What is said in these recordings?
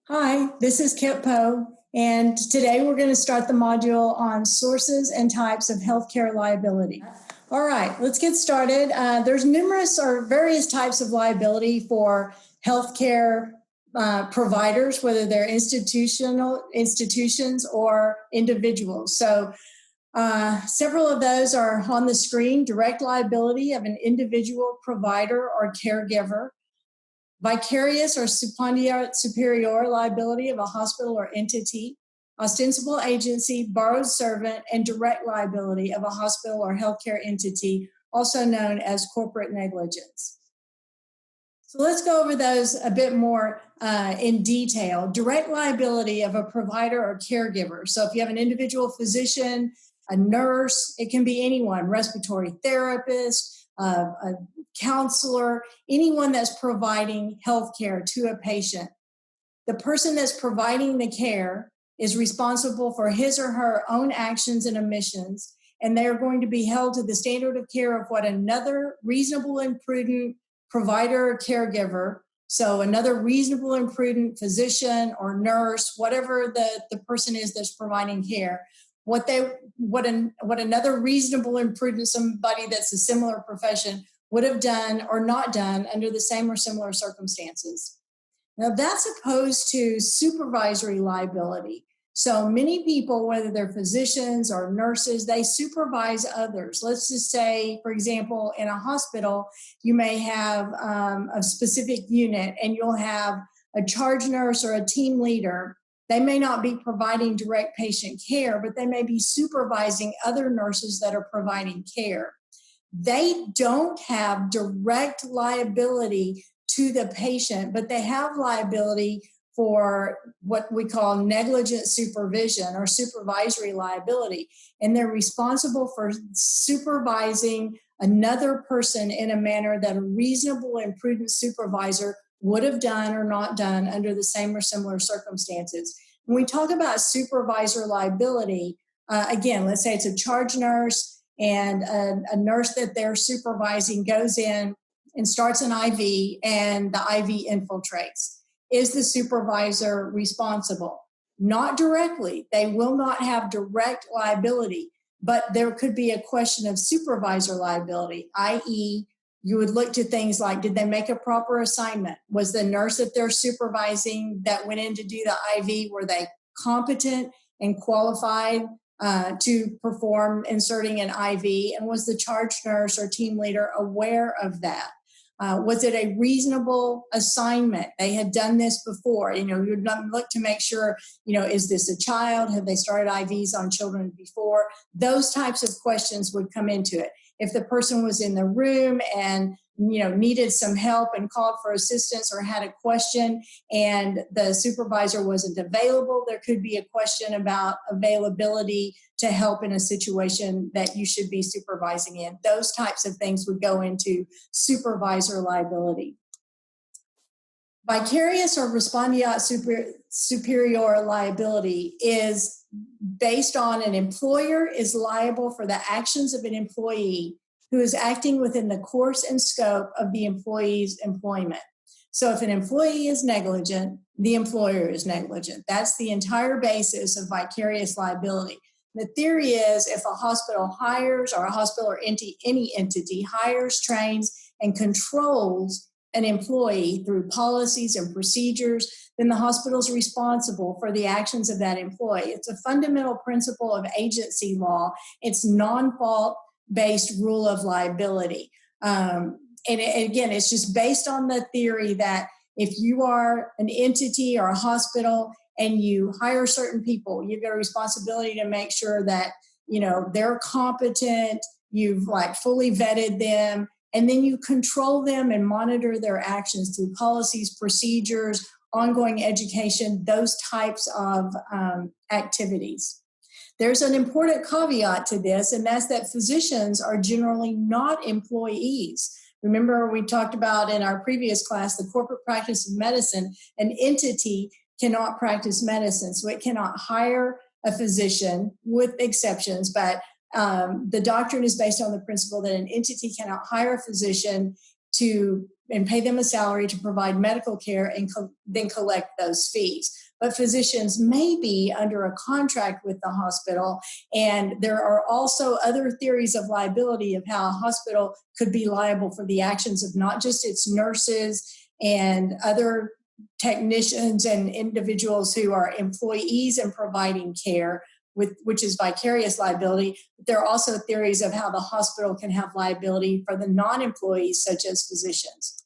Hi, this is Kip Poe, and today we're going to start the module on sources and types of healthcare liability. All right, let's get started. There's numerous or various types of liability for healthcare providers, whether they're institutions or individuals. So several of those are on the screen: direct liability of an individual provider or caregiver, vicarious or superior liability of a hospital or entity, ostensible agency, borrowed servant, and direct liability of a hospital or healthcare entity, also known as corporate negligence. So let's go over those a bit more in detail. Direct liability of a provider or caregiver. So if you have an individual physician, a nurse, it can be anyone, respiratory therapist, a counselor, anyone that's providing health care to a patient. The person that's providing the care is responsible for his or her own actions and omissions, and they are going to be held to the standard of care of what another reasonable and prudent provider or caregiver, so another reasonable and prudent physician or nurse, whatever the person is that's providing care, what another reasonable and prudent somebody that's a similar profession would have done or not done under the same or similar circumstances. Now, that's opposed to supervisory liability. So many people, whether they're physicians or nurses, they supervise others. Let's just say, for example, in a hospital, you may have a specific unit and you'll have a charge nurse or a team leader. They may not be providing direct patient care, but they may be supervising other nurses that are providing care. They don't have direct liability to the patient, but they have liability for what we call negligent supervision or supervisory liability. And they're responsible for supervising another person in a manner that a reasonable and prudent supervisor would have done or not done under the same or similar circumstances. When we talk about supervisor liability, again, let's say it's a charge nurse, and a nurse that they're supervising goes in and starts an IV and the IV infiltrates. Is the supervisor responsible? Not directly. They will not have direct liability, but there could be a question of supervisor liability, i.e., you would look to things like, did they make a proper assignment? Was the nurse that they're supervising that went in to do the IV, were they competent and qualified to perform inserting an IV? And was the charge nurse or team leader aware of that? Was it a reasonable assignment? They had done this before. You'd look to make sure, is this a child? Have they started IVs on children before? Those types of questions would come into it. If the person was in the room and needed some help and called for assistance or had a question and the supervisor wasn't available, there could be a question about availability to help in a situation that you should be supervising in. Those types of things would go into supervisor liability. Vicarious or respondeat superior liability is based on an employer is liable for the actions of an employee who is acting within the course and scope of the employee's employment. So if an employee is negligent, the employer is negligent. That's the entire basis of vicarious liability. The theory is if a hospital hires, or a hospital or any entity hires, trains, and controls an employee through policies and procedures, then the hospital is responsible for the actions of that employee. It's a fundamental principle of agency law. It's non-fault based rule of liability. And again, it's just based on the theory that if you are an entity or a hospital and you hire certain people, you've got a responsibility to make sure that, they're competent, you've fully vetted them, and then you control them and monitor their actions through policies, procedures, ongoing education, those types of activities. There's an important caveat to this, and that's that physicians are generally not employees. Remember, we talked about in our previous class, the corporate practice of medicine. An entity cannot practice medicine, so it cannot hire a physician, with exceptions, but the doctrine is based on the principle that an entity cannot hire a physician and pay them a salary to provide medical care and then collect those fees. But physicians may be under a contract with the hospital, and there are also other theories of liability of how a hospital could be liable for the actions of not just its nurses and other technicians and individuals who are employees in providing care, which is vicarious liability. There are also theories of how the hospital can have liability for the non-employees, such as physicians.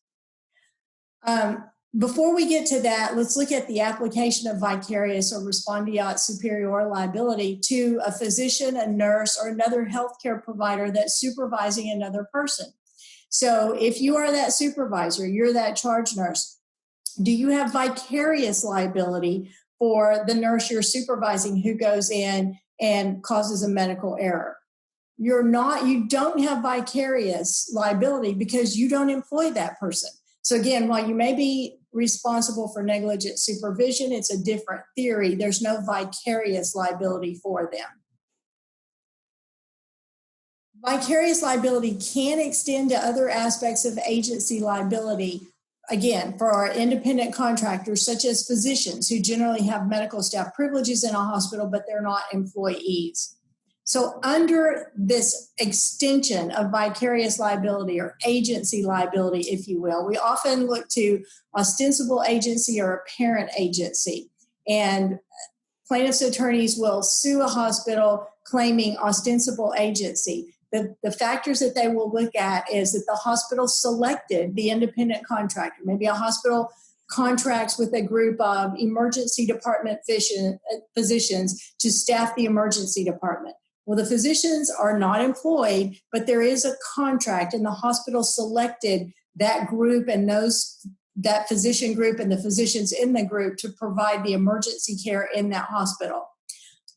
Before we get to that, let's look at the application of vicarious or respondeat superior liability to a physician, a nurse, or another healthcare provider that's supervising another person. So if you are that supervisor, you're that charge nurse, do you have vicarious liability for the nurse you're supervising who goes in and causes a medical error? You don't have vicarious liability because you don't employ that person. So again, while you may be responsible for negligent supervision, it's a different theory. There's no vicarious liability for them. Vicarious liability can extend to other aspects of agency liability, again, for our independent contractors, such as physicians who generally have medical staff privileges in a hospital, but they're not employees. So under this extension of vicarious liability or agency liability, if you will, we often look to ostensible agency or apparent agency. And plaintiffs' attorneys will sue a hospital claiming ostensible agency. The factors that they will look at is that the hospital selected the independent contractor. Maybe a hospital contracts with a group of emergency department physicians to staff the emergency department. Well, the physicians are not employed, but there is a contract, and the hospital selected that group and that physician group and the physicians in the group to provide the emergency care in that hospital.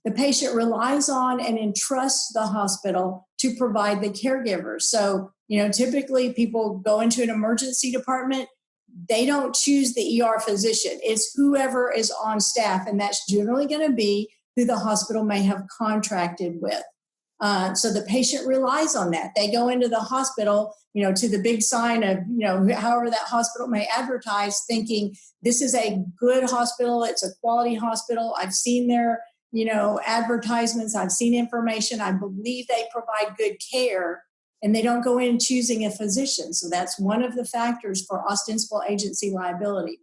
The patient relies on and entrusts the hospital to provide the caregivers. So, typically people go into an emergency department. They don't choose the ER physician. It's whoever is on staff, and that's generally going to be who the hospital may have contracted with. So the patient relies on that. They go into the hospital, to the big sign of, however that hospital may advertise, thinking this is a good hospital. It's a quality hospital. I've seen their, advertisements. I've seen information. I believe they provide good care, and they don't go in choosing a physician. So that's one of the factors for ostensible agency liability.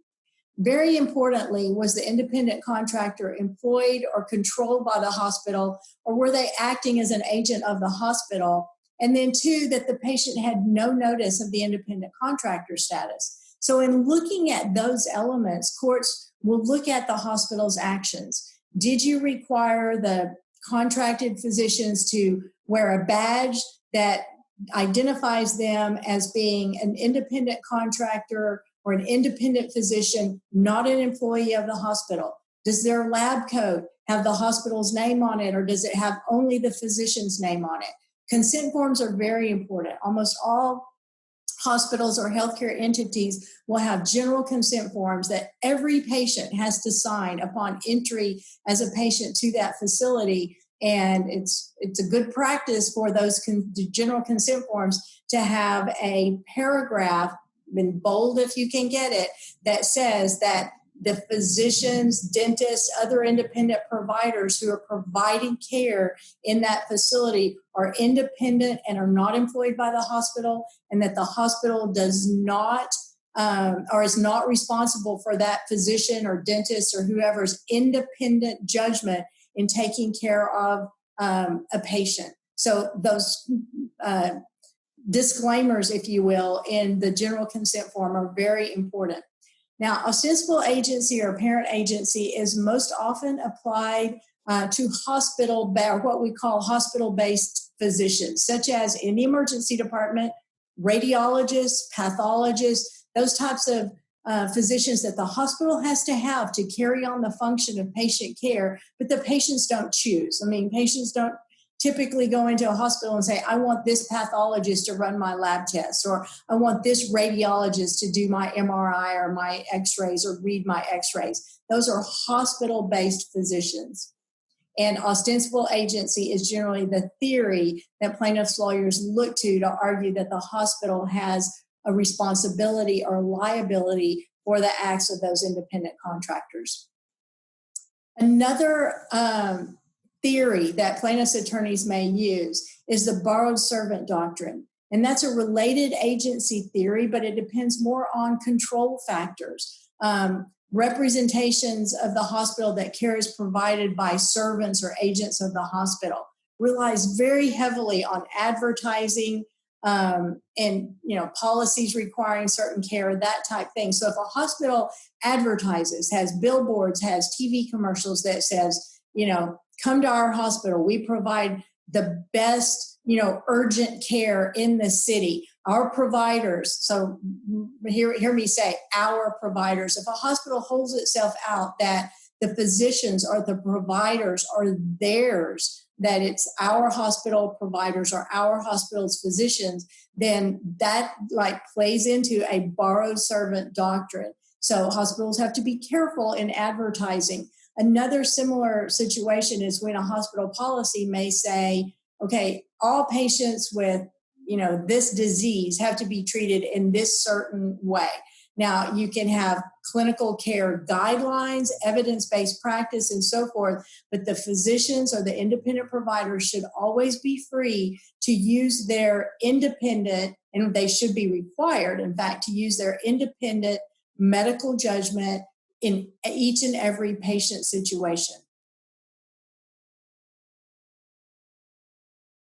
Very importantly, was the independent contractor employed or controlled by the hospital, or were they acting as an agent of the hospital? And then two, that the patient had no notice of the independent contractor status. So in looking at those elements, courts will look at the hospital's actions. Did you require the contracted physicians to wear a badge that identifies them as being an independent contractor or an independent physician, not an employee of the hospital? Does their lab coat have the hospital's name on it, or does it have only the physician's name on it? Consent forms are very important. Almost all hospitals or healthcare entities will have general consent forms that every patient has to sign upon entry as a patient to that facility. And it's a good practice for those general consent forms to have a paragraph, in bold if you can get it, that says that the physicians, dentists, other independent providers who are providing care in that facility are independent and are not employed by the hospital, and that the hospital does not or is not responsible for that physician or dentist or whoever's independent judgment in taking care of a patient. So those disclaimers, if you will, in the general consent form are very important. Now, ostensible agency or apparent agency is most often applied to what we call hospital-based physicians, such as in the emergency department, radiologists, pathologists, those types of physicians that the hospital has to have to carry on the function of patient care, but the patients don't choose. I mean, patients don't typically go into a hospital and say, I want this pathologist to run my lab tests, or I want this radiologist to do my MRI or my x-rays or read my x-rays. Those are hospital-based physicians. And ostensible agency is generally the theory that plaintiffs' lawyers look to argue that the hospital has a responsibility or liability for the acts of those independent contractors. Another theory that plaintiffs' attorneys may use is the borrowed servant doctrine. And that's a related agency theory, but it depends more on control factors. Representations of the hospital that care is provided by servants or agents of the hospital relies very heavily on advertising and policies requiring certain care, that type thing. So if a hospital advertises, has billboards, has TV commercials that says, come to our hospital, we provide the best urgent care in the city. Our providers, so hear me say, our providers. If a hospital holds itself out that the physicians or the providers are theirs, that it's our hospital providers or our hospital's physicians, then that plays into a borrowed servant doctrine. So hospitals have to be careful in advertising. Another similar situation is when a hospital policy may say, okay, all patients with, this disease have to be treated in this certain way. Now, you can have clinical care guidelines, evidence-based practice, and so forth, but the physicians or the independent providers should always be free to use their independent, and they should be required, in fact, to use their independent medical judgment in each and every patient situation.